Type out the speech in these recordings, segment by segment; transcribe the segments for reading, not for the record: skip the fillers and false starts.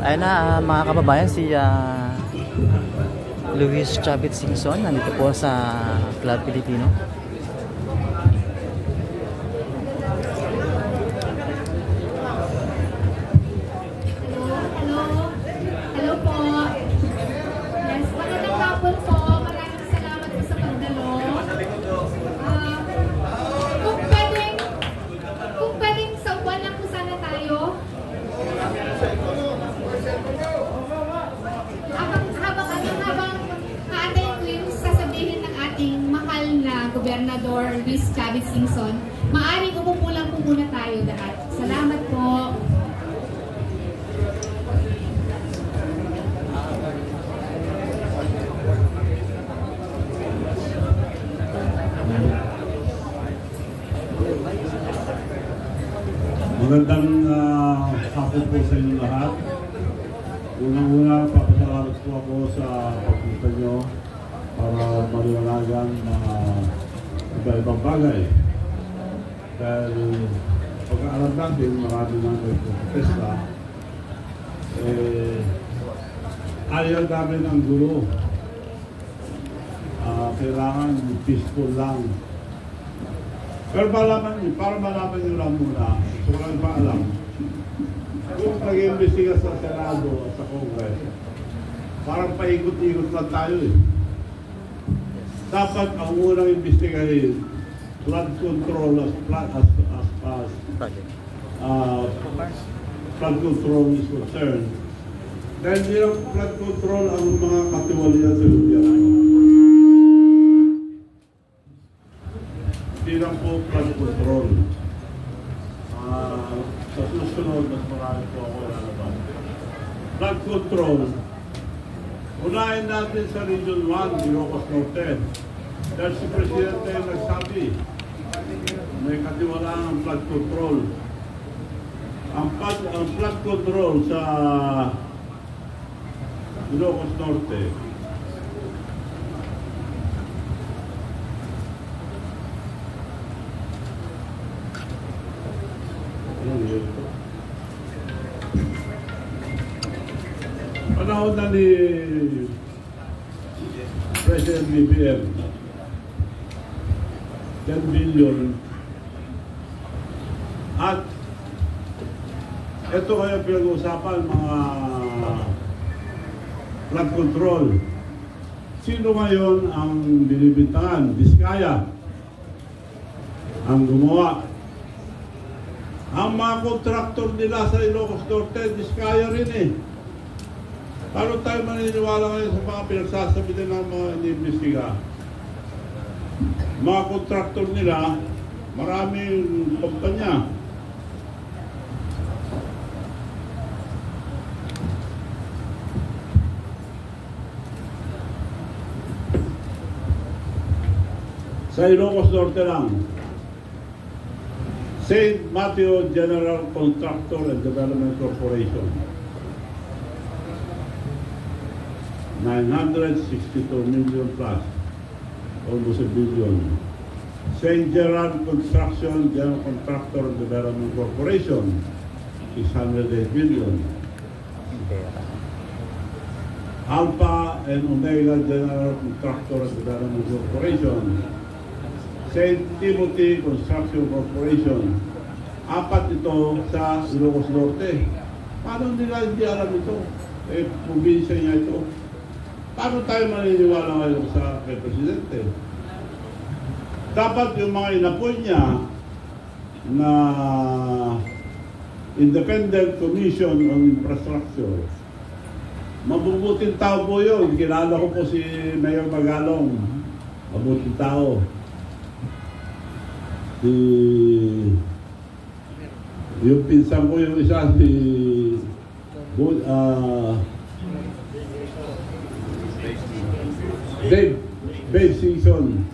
Ayun na mga kababayan, si Luis Chavit Singson nandito po sa Club Pilipino. Hello po. Yes, magandang hapon po. Maraming salamat po sa pagdalo. Kung pwedeng sa upuan lang po sana tayo. Habang atin po yung sasabihin ng ating mahal na Gobernador Luis Chavit Singson, maaaring umupo lang po muna tayo lahat. Salamat po. Magandang hapon po sa inyo lahat. Unang-una, papasalamat po ako sa pagpunta nyo para maliwanagan mga iba-ibang bagay. Dahil pagkaalam natin, marami nang nagprotesta. Ayaw namin ang gulo. Kailangan peaceful lang. Pero para malaman nyo lang muna, so lang pa alam, kung nag-iimbestiga sa Senado at sa Congress, parang paikot-ikot lang tayo eh. Dapat ang unang imbestigahin, flood control flood control is concerned. Dahil hindi lang flood control ang mga katiwalian sa gobyerno. Hindi lang po flood control. Sa susunod, mas marami po ako lalabas. Flood control. Unahin natin sa Region 1, Ilocos Norte. Dahil si Presidente nagsabi, may katiwalaan ang flood control. Ang flood control sa Ilocos Norte, panahon na ni President BBM, 10 billion. At ito kaya pinag-uusapan mga flood control. Sino ngayon ang binibintangan? Diskaya ang gumawa. Ang mga kontraktor nila sa Ilocos Norte, Diskaya rin eh. Paano tayo maniniwala ngayon sa mga pinagsasabi din ng mga iniimbestiga? Mga kontraktor nila, maraming kumpanya. Sa Ilocos Norte lang, St. Matthew General Contractor and Development Corporation, 962 million plus, almost a billion. St. Gerard Construction General Contractor and Development Corporation, 608 million. Alpha and Omega General Contractor and Development Corporation, St. Timothy Construction Corporation. Apat ito sa Ilocos Norte. Paano nila hindi alam ito? Probinsya niya ito. Paano tayo maniniwala ngayon sa kay Presidente? Dapat yung mga inapoy niya na Independent Commission on Infrastructure, mabubuting tao po yun. Kilala ko po si Mayor Magalong. Mabuting tao. Yung pinsan ko yung isa, si Dave Singson,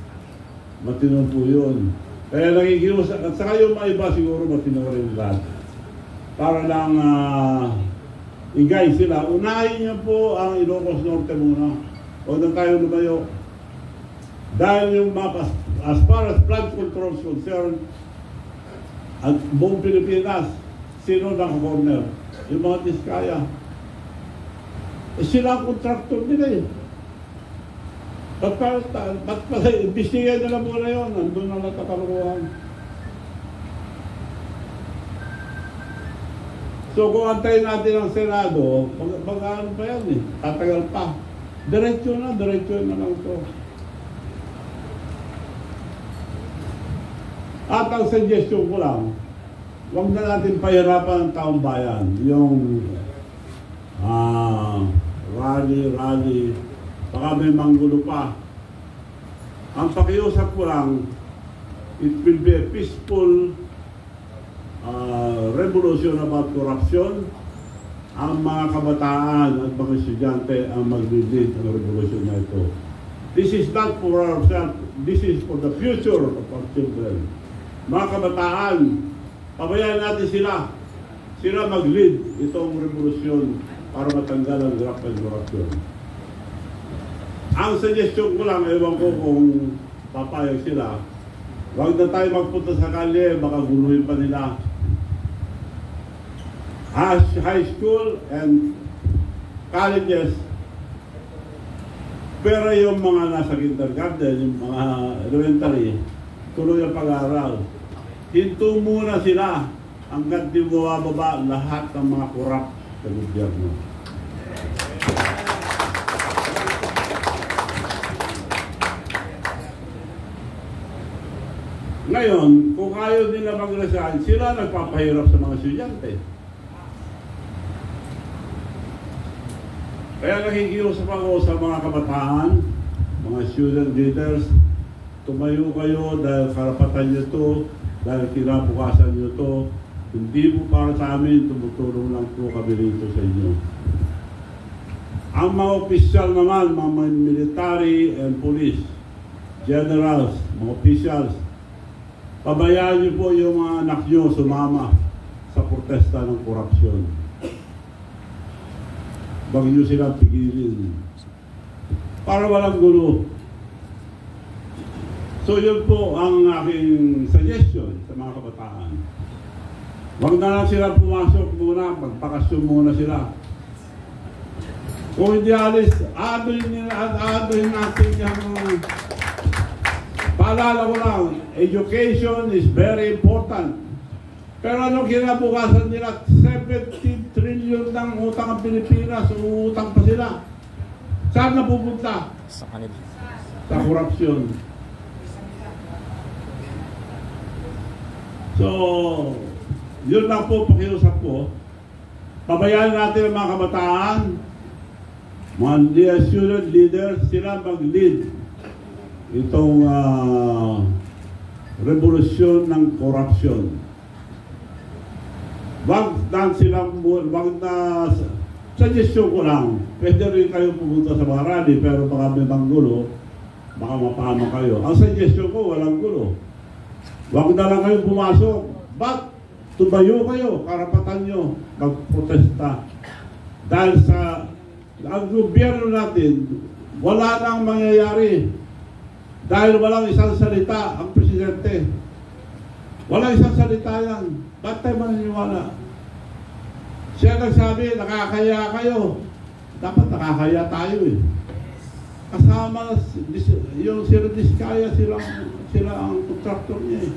matino po yun. Kaya nagigilos, at saka yung mga iba siguro matino rin lahat. Para lang i-guide sila. Unahin niyo po ang Ilocos Norte muna. Huwag na tayo lumayo. Dahil yung map, as far as flood control is concerned, at buong Pilipinas, sino naka-corner? Yung mga Diskaya. Sila ang contractor nila eh. Ba't pala, imbestigan nila muna yun, nandun na natatalukuhan. So kung antayin natin ang Senado, mag-ano pa yan eh, tatagal pa. Diretso na lang ito. At ang suggestion ko lang, huwag na natin pahirapan ang taong bayan. Yung rally, baka may manggulo pa. Ang pakiusap ko lang, it will be a peaceful revolution about corruption. Ang mga kabataan at mga estudyante ang mag-lead ng revolution na ito. This is not for ourselves, this is for the future of our children. Mga kabataan, pabayaan natin sila. Sila mag-lead itong revolusyon para matanggal ang graft and corruption. Ang suggestion ko lang, ewan ko kung papayag sila, huwag na tayo magpunta sa kalye, baka guluhin pa nila. High school and colleges, pero yung mga nasa kindergarten, yung mga elementary, tuloy ang pag-aaral. Hinto muna sila hanggang di bumababa lahat ng mga korap sa gobyerno. Ngayon, kung ayaw nila mag-resign, sila nagpapahirap sa mga estudyante. Kaya nakikiusap ako sa mga kabataan, mga student leaders, tumayo kayo dahil karapatan nyo to, dahil kinabukasan nyo to. Hindi po para sa amin, tumutulong lang po kami rito sa inyo. Ang mga opisyal naman, mga military and police, generals, mga officials, pabayaan niyo po yung mga anak nyo sumama sa protesta ng korupsyon. Huwag niyo silang pigilin para walang gulo. So yun po ang aking suggestion sa mga kabataan. Huwag na lang sila pumasok muna, magpakasyon muna sila. Kung hindi alis, aaduhin natin yung paalala ko lang, education is very important. Pero anong kinabukasan nila? 17 trillion ng utang ang Pilipinas, uutang pa sila. Saan na pupunta? Sa kanila. Sa korupsyon. So, yun lang po pakiusap ko. Pabayaan natin ang mga kabataan, mga student leaders, sila mag-lead itong revolusyon ng korupsyon. Wag na suggestion ko lang, pwede rin kayo pumunta sa mga rally, pero baka may manggulo, baka mapahama kayo. Ang suggestion ko, walang gulo. Wag na lang kayo pumasok. But, tumayo kayo, karapatan nyo, magprotesta. Dahil sa ang gobyerno natin, wala nang mangyayari. Dahil walang isang salita ang presidente. Walang isang salita yan. Ba't tayo maniniwala? Siya nagsabi, nakakaya kayo. Dapat nakakaya tayo eh. Kasama yung sila Diskaya, sila ang contractor niya eh.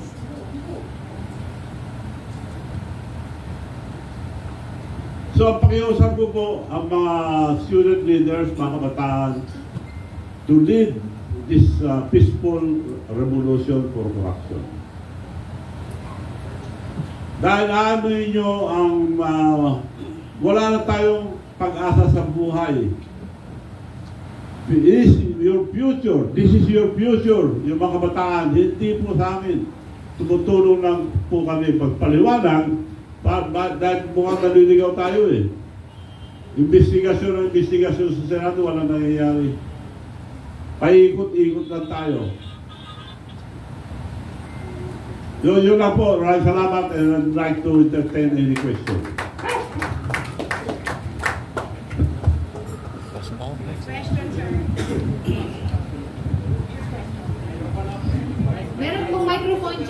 So, ang pakiusap ko po ang mga student leaders, mga kabataan, to lead this peaceful revolution for corruption. Dahil ano nyo ang wala na tayong pag-asa sa buhay. This is your future. This is your future. Yung mga kabataan, hindi po sa amin. Tumutulong lang po kami pagpaliwanag dahil mukhang naliligaw tayo eh. Investigasyon sa Senado, walang nangyayari. Paikot-ikot lang tayo. Yun lang po. Maraming salamat and I'd like to entertain any question. Question, sir.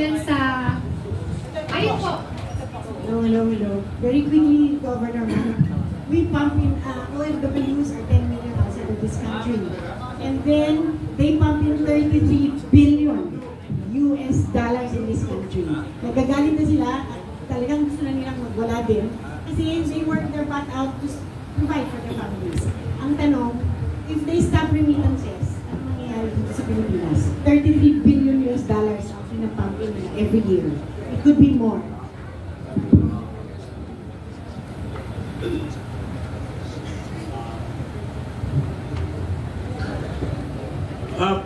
question sa... Ayun po. Hello. Very quickly, Governor, we pump in OFWs are 10 million outside of this country. And then, they pump in 33 billion US dollars in this country. Nagagalit na sila, talagang gusto na nilang magwala din. Kasi they work their butt out to provide for their families. Ang tanong, if they stop remittances, ano mangyayari dito sa Pilipinas? 33 billion US dollars ang pinapump in nila every year. It could be more.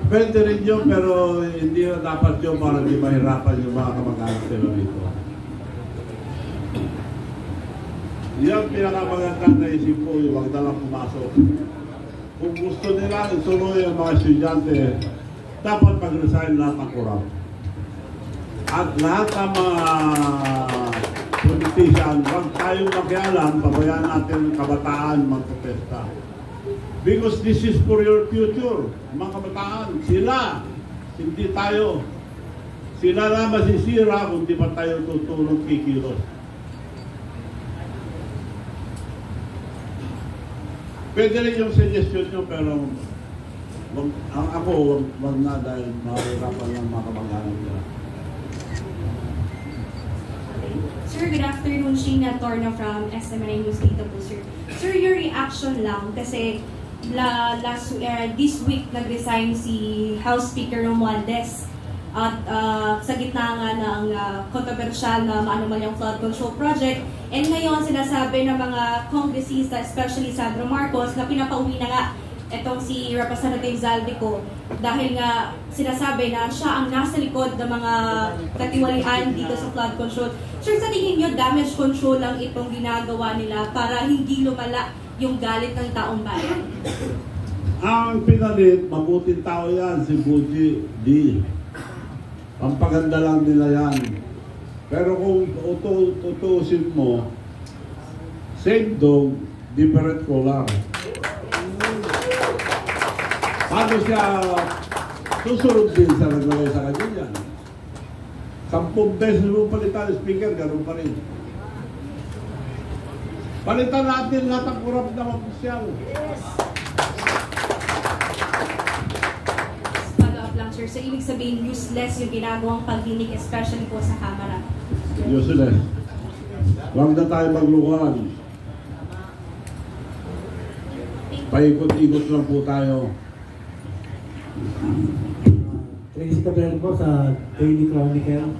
Pwede rin yun, pero hindi na dapat yun para hindi mahirapan yung mga kamag-anak nila rito. Yan pinakamagandang naisip ko, yung wag na lang pumasok. Kung gusto nila ituloy ang mga estudyante, dapat mag-resign lahat ng korap. At lahat ng mga politician, wag tayong makialam, pabayaan natin ang kabataan magprotesta. Because this is for your future, mga kabataan. Sila, hindi tayo. Sila na masisira kung di pa tayo tutulong kikilos. Pwede rin yung suggestion nyo, pero wag na dahil mahirapan ng mga kamag-anak nila. Sir, good afternoon. Sheena Torna from SMNA News dito po, sir. Sir, your reaction lang kasi this week nag-resign si House Speaker Romualdez at sa gitna nga ng kontrobersyal na maanumalyang flood control project, and ngayon sinasabi ng mga kongresista, especially Sandro Marcos, na pinapauwi na nga itong si Representative Zaldico dahil nga sinasabi na siya ang nasa likod ng mga katiwalian dito sa flood control. Sir, sa tingin nyo, damage control lang itong ginagawa nila para hindi lumala yung galit ng taong bayan? Ang pinalit, mabuting tao yan, si Buji D. Pampaganda lang nila yan. Pero kung tutusin mo, same dog, different color. Paano siya susunod din sa naglagay sa kanya yan? 10 beses mo palitan ang speaker, ganoon pa rin. Palitan natin lahat ang kurap na opisyal. Follow-up lang, sir. So, ibig sabihin, useless yung ginagawang pagdinig, especially po sa Kamara. Useless. Huwag na tayo magluhan. Paikot-ikot lang po tayo. Tracy Cabrera po sa Daily Chronicle.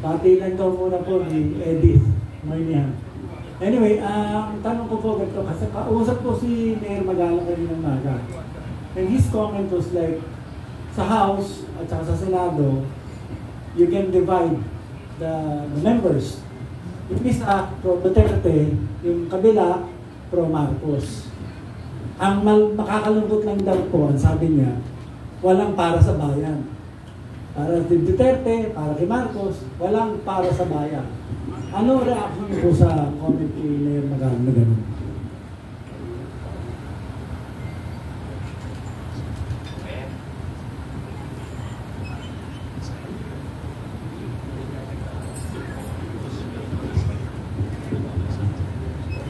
Patilan ko muna po ni Edith Marnihan. Anyway, ang tanong ko po ganito, kasi kausap po si Mayor Magalang kanina umaga. And his comment was like, sa House at saka sa Senado, you can divide the members. It means pro Duterte, yung kabila, pro Marcos. Ang makakalungkot lang daw po, ang sabi niya, walang para sa bayan. Para kay Duterte, para kay Marcos, walang para sa bayan. Ano reaction niyo po sa comment ni Mayor Magalang na gano'n?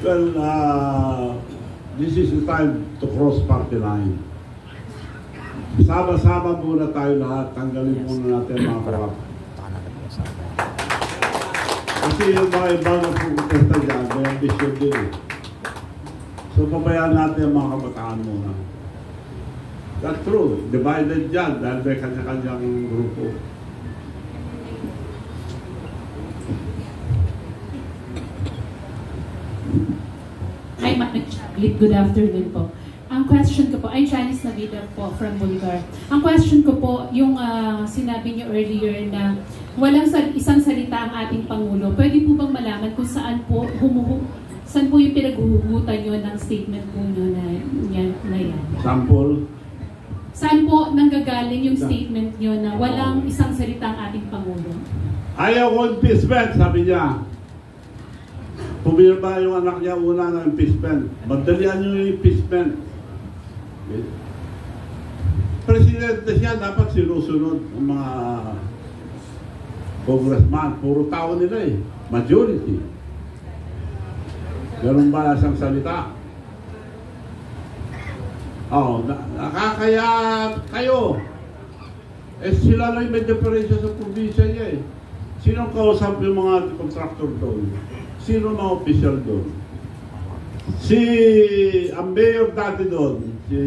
Well, this is the time to cross party line. Sama-sama muna tayo lahat, tanggalin muna natin mga korap. Kasi yung mga ibang nagpupunta dyan, may ambisyon din eh. So pabayaan natin ang mga kabataan muna. That's true, divided dyan dahil may kanya-kanyang grupo. Hi, good afternoon po. Ang question ko po, I'm Chinese Navida po from Bulgar. Ang question ko po, yung sinabi niyo earlier na walang isang salita ang ating Pangulo. Pwede po bang malaman kung saan po yung pinaghuhugutan niyo ng statement po niyo na yan? Sample? Saan po nanggagaling yung statement niyo na walang isang salita ang ating Pangulo? Ayaw ko impeachment, sabi niya. Pumirma yung anak niya una ng impeachment. Madalian niyo yung impeachment. Presidente siya, dapat sinusunod ang mga congressman, puro tao nila eh. Majority. Ganun ba isang salita? Nakakaya kayo. Sila lang may diferensya sa probinsya niya eh. Sino kausap yung mga contractor doon? Sino mga official doon? Ang mayor dati doon, si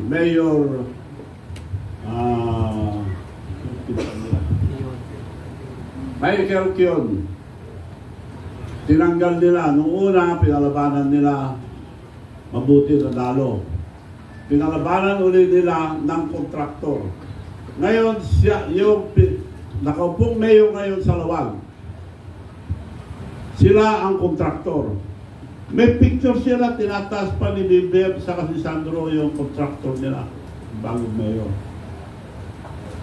Mayor Michael Kion, tinanggal nila. Nung una, pinalabanan nila, mabuti na dalo. Pinalabanan ulit nila ng kontraktor. Ngayon, yung nakaupong mayor ngayon sa Lawag, sila ang kontraktor. May picture sila, tinataas pa ni Bibeb sa si Sandro yung kontraktor nila, bagong mayor.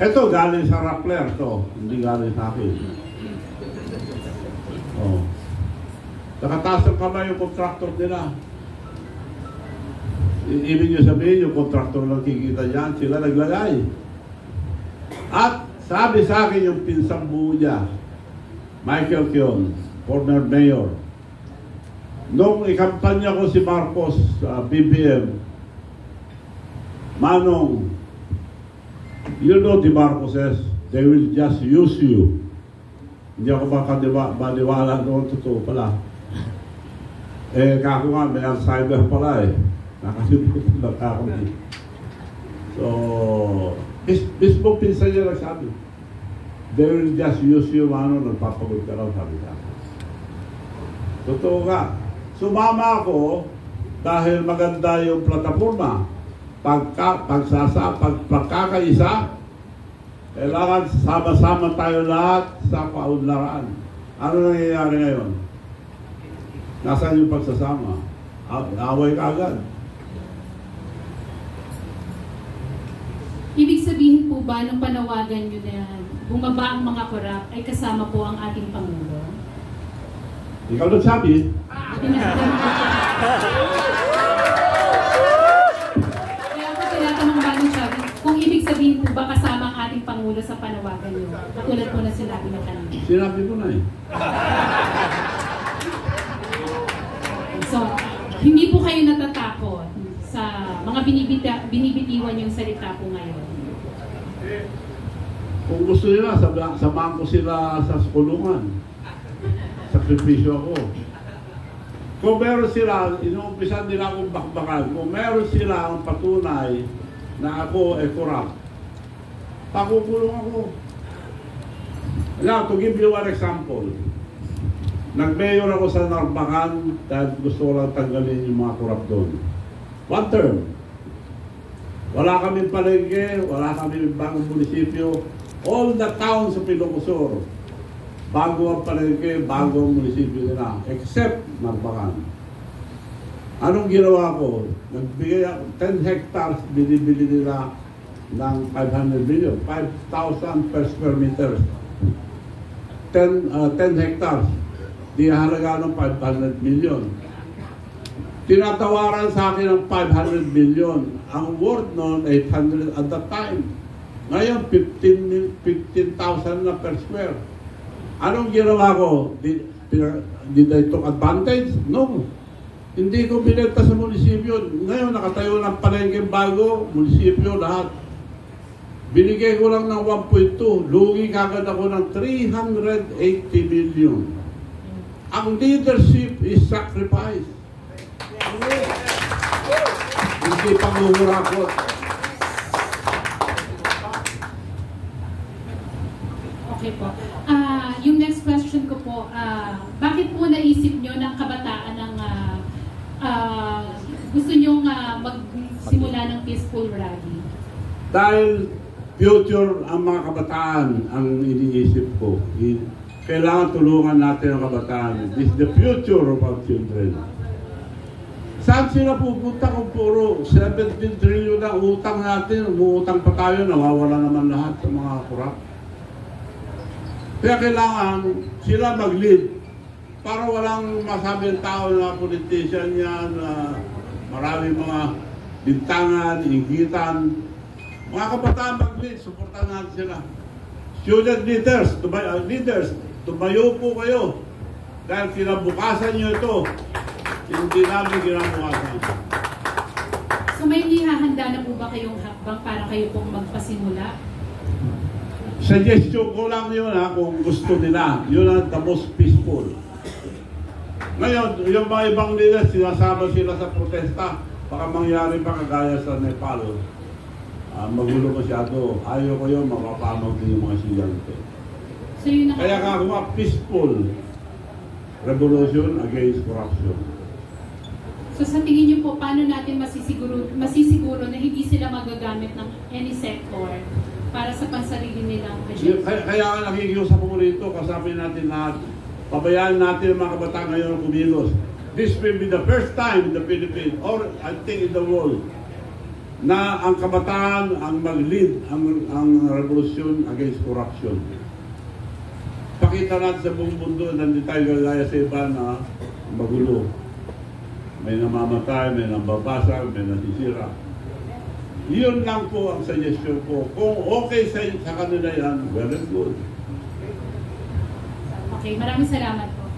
Ito galing sa Rappler to, hindi galing sa akin. Nakataas ang kamay yung kontraktor nila. Ibig nyo sabihin, yung kontraktor lang kikita yan, sila naglagay. At sabi sa akin yung pinsang buo niya, Michael Kion, former mayor, nung ikampanya ko si Marcos sa BBM, Manong, you know the Marcoses, they will just use you. Hindi ako maniwala noon, totoo pala. Kako nga, may Alzheimer pala eh. Nakasimulan na ako din. So, mismo pinsan niya nagsabi, they will just use you, nagpapagod ka lang, sabi ka. Totoo nga. Sumama ako dahil maganda yung plataforma. Pagkakaisa, kailangan sama-sama tayo lahat sa kaunlaran. Ano nangyayari ngayon? Nasaan yung pagsasama? Away ka agad. Ibig sabihin po ba nung panawagan nyo na bumaba ang mga korap ay kasama po ang ating Pangulo? Ikaw nagsabi. Kaya ako tinatanong ba nung sabi, kung ibig sabihin po ba kasama ang ating Pangulo sa panawagan nyo? Katulad po na sinabi na kanina. Sinabi ko na eh. So, hindi po kayo natatakot sa mga binibitiwan yung salita po ngayon? Kung gusto nila, samahan ko sila sa kulungan. Sakripisyo ako. Kung meron sila, inuumpisan nila akong bakbakan. Kung meron sila ang patunay na ako ay corrupt, pakukulong ako. Now, to give you one example, nag-mayor ako sa Narbacan dahil gusto ko lang tanggalin yung mga corrupt doon. One term. Wala kaming palengke, wala kaming bagong munisipyo. All the towns sa Ilocosur, bago ang palengke, bago ang munisipyo nila, except Narbacan. Anong ginawa ko? Nagbigay ako 10 hectares, binibili nila ng 500 million, 5,000 per square meter. 10 hectares, di halaga ng 500 million. Tinatawaran sa akin ng 500 million. Ang worth noon, 800 at that time. Ngayon, 15,000 na per square. Anong ginawa ko? Did I took advantage? No. Hindi ko binenta sa munisipyo. Ngayon, nakatayo ng palengke bago, munisipyo, lahat. Binigay ko lang ng 1.2. Lugi kagad ako ng 380 million. Ang leadership is sacrifice. Hindi panguhurakot. Okay po. Yung next question ko po, bakit po naisip nyo ng kabataan ng gusto nyo magsimula ng peaceful rally? Dahil future ang mga kabataan ang iniisip ko. Kailangan tulungan natin ang kabataan. This is the future of our children. Saan sila pupunta kung puro 17 trillion na utang natin? Umuutang pa tayo, nawawala naman lahat sa mga kurap. Kaya kailangan sila mag-lead para walang masabi ng tao na politician yan, maraming mga bintangan, inggitan. Mga kabataan mag-lead, supportan natin sila. Student leaders, tumayo po kayo. Dahil kinabukasan nyo ito. Hindi namin kinabukasan. So may nihahanda na po ba kayong hakbang para kayo pong magpasimula? Suggestion ko lang yun kung gusto nila. Yun ang the most peaceful. Ngayon, yung mga ibang leaders, sinasama sila sa protesta. Baka mangyari pa kagaya sa Nepal. Magulo masyado. Ayaw ko yun, mapapamag din yung mga estudyante. So yun Kaya nga mga peaceful revolution against corruption. So sa tingin niyo po, paano natin masisiguro na hindi sila magagamit ng any sector para sa pansarili nilang agenda? Kaya nga nakikiusap ko rito, kasabi natin lahat, pabayaan natin ang mga kabataan ngayon ng kumilos. This will be the first time in the Philippines, or I think in the world, na ang kabataan ang mag-lead ang revolution against corruption. Pakita natin sa buong mundo na hindi tayo gaya sa iba na magulo. May namamatay, may nambabasag, may nasisira. Yun lang po ang suggestion ko. Kung okay sa kanila yan, well and good. Okay, maraming salamat po.